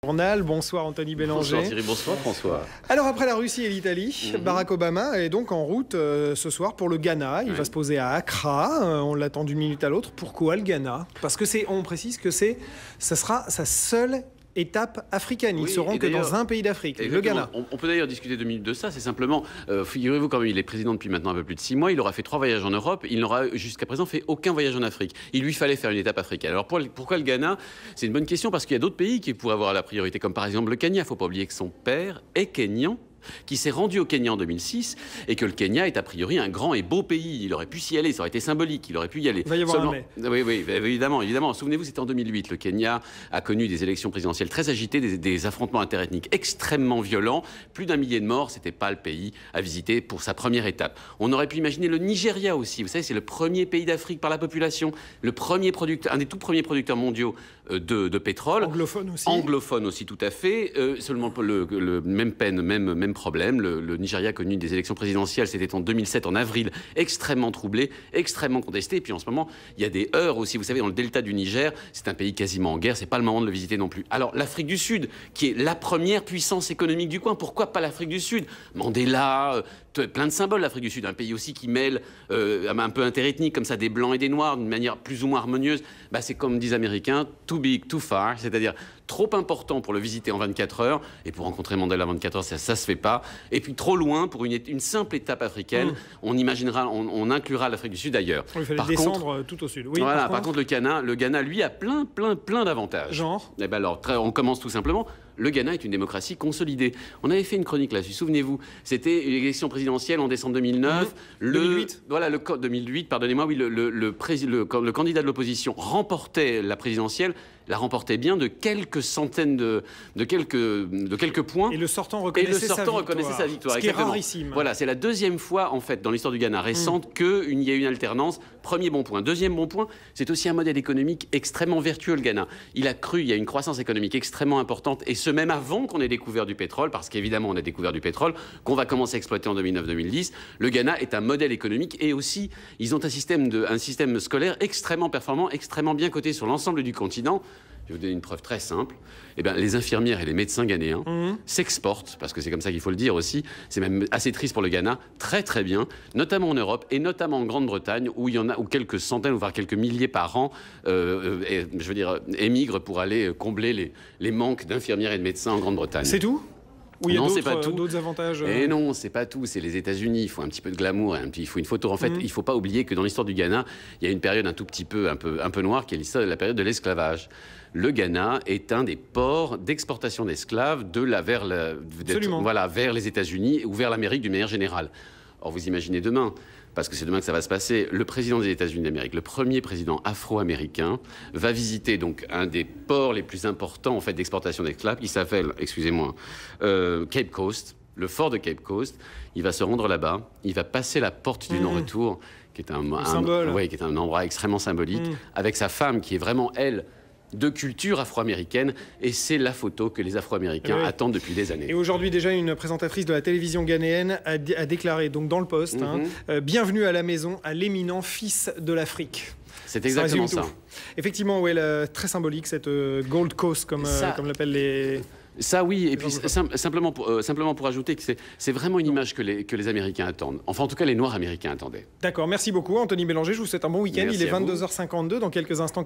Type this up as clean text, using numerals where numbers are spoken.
Journal. Bonsoir Anthony Bélanger. Bonsoir Thierry, bonsoir François. Alors après la Russie et l'Italie, Barack Obama est donc en route ce soir pour le Ghana. Il va se poser à Accra. On l'attend d'une minute à l'autre. Pourquoi le Ghana? Parce que on précise que ça sera sa seule étape africaine. Ils ne seront que dans un pays d'Afrique, le Ghana. On peut d'ailleurs discuter 2 minutes de ça. C'est simplement, figurez-vous, quand même, il est président depuis maintenant un peu plus de 6 mois. Il aura fait 3 voyages en Europe. Il n'aura jusqu'à présent fait aucun voyage en Afrique. Il lui fallait faire une étape africaine. Alors pourquoi le Ghana? C'est une bonne question parce qu'il y a d'autres pays qui pourraient avoir la priorité, comme par exemple le Kenya. Il ne faut pas oublier que son père est kenyan, qui s'est rendu au Kenya en 2006 et que le Kenya est a priori un grand et beau pays. Il aurait pu s'y aller, ça aurait été symbolique, il aurait pu y aller. Il va y avoir un mais. Oui, évidemment. Souvenez-vous, c'était en 2008. Le Kenya a connu des élections présidentielles très agitées, des affrontements interethniques extrêmement violents. Plus d'1 millier de morts, c'était pas le pays à visiter pour sa première étape. On aurait pu imaginer le Nigeria aussi. Vous savez, c'est le premier pays d'Afrique par la population, un des tout premiers producteurs mondiaux de pétrole. Anglophone aussi. Anglophone aussi, tout à fait. Seulement le même problème. Le Nigeria a connu des élections présidentielles, c'était en 2007, en avril, extrêmement troublé, extrêmement contesté. Et puis en ce moment, il y a des heurts aussi. Vous savez, dans le delta du Niger, c'est un pays quasiment en guerre. C'est pas le moment de le visiter non plus. Alors l'Afrique du Sud, qui est la première puissance économique du coin, pourquoi pas l'Afrique du Sud? Mandela, plein de symboles, l'Afrique du Sud, un pays aussi qui mêle un peu interethnique, comme ça, des blancs et des noirs, d'une manière plus ou moins harmonieuse. Bah, c'est comme disent les Américains, too big, too far, c'est-à-dire trop important pour le visiter en 24 heures, et pour rencontrer Mandela en 24 heures, ça se fait pas, et puis trop loin pour une simple étape africaine. On imaginera, on inclura l'Afrique du Sud ailleurs. Il fallait descendre tout au sud. Oui, voilà, par contre, le Ghana, lui, a plein d'avantages. Genre? Eh ben alors, on commence tout simplement. Le Ghana est une démocratie consolidée. On avait fait une chronique là-dessus, souvenez-vous. C'était une élection présidentielle en décembre 2009. 2008. Voilà, 2008, pardonnez-moi, oui, le candidat de l'opposition remportait la présidentielle, la remportait bien de quelques centaines de quelques points. Et le sortant reconnaissait sa victoire. Ce qui est rarissime. Voilà, c'est la deuxième fois, en fait, dans l'histoire du Ghana récente, qu'il y a eu une alternance. Premier bon point. Deuxième bon point, c'est aussi un modèle économique extrêmement vertueux, le Ghana. Il y a une croissance économique extrêmement importante, et ce même avant qu'on ait découvert du pétrole, parce qu'évidemment, on a découvert du pétrole, qu'on va commencer à exploiter en 2009-2010. Le Ghana est un modèle économique, et aussi, ils ont un système scolaire extrêmement performant, extrêmement bien coté sur l'ensemble du continent. Je vais vous donner une preuve très simple. Eh bien, les infirmières et les médecins ghanéens s'exportent, parce que c'est comme ça qu'il faut le dire aussi, c'est même assez triste pour le Ghana, très très bien, notamment en Europe et notamment en Grande-Bretagne, où il y en a quelques centaines, voire quelques milliers par an, émigrent pour aller combler les manques d'infirmières et de médecins en Grande-Bretagne. C'est tout? Oui, non, c'est pas tout. D'autres avantages. Et non, c'est pas tout. C'est les États-Unis. Il faut un petit peu de glamour, il faut une photo. En fait, il faut pas oublier que dans l'histoire du Ghana, il y a une période un peu noire, qui est la période de l'esclavage. Le Ghana est un des ports d'exportation d'esclaves vers les États-Unis ou vers l'Amérique d'une manière générale. Or, vous imaginez demain, parce que c'est demain que ça va se passer, le président des États-Unis d'Amérique, le premier président afro-américain, va visiter donc un des ports les plus importants en fait d'exportation d'esclaves, qui s'appelle, Cape Coast, le fort de Cape Coast. Il va se rendre là-bas, il va passer la porte du non-retour, qui est un endroit extrêmement symbolique, avec sa femme qui est vraiment elle de culture afro-américaine, et c'est la photo que les Afro-Américains attendent depuis des années. Et aujourd'hui déjà, une présentatrice de la télévision ghanéenne a déclaré donc dans le Poste, bienvenue à la maison à l'éminent fils de l'Afrique. C'est exactement ça. Effectivement, très symbolique cette Gold Coast comme l'appellent les... Ça oui, et puis simplement pour ajouter que c'est vraiment une image que les Américains attendent. Enfin, en tout cas, les Noirs américains attendaient. D'accord, merci beaucoup Anthony Bélanger, je vous souhaite un bon week-end. Il est 22h52, dans quelques instants.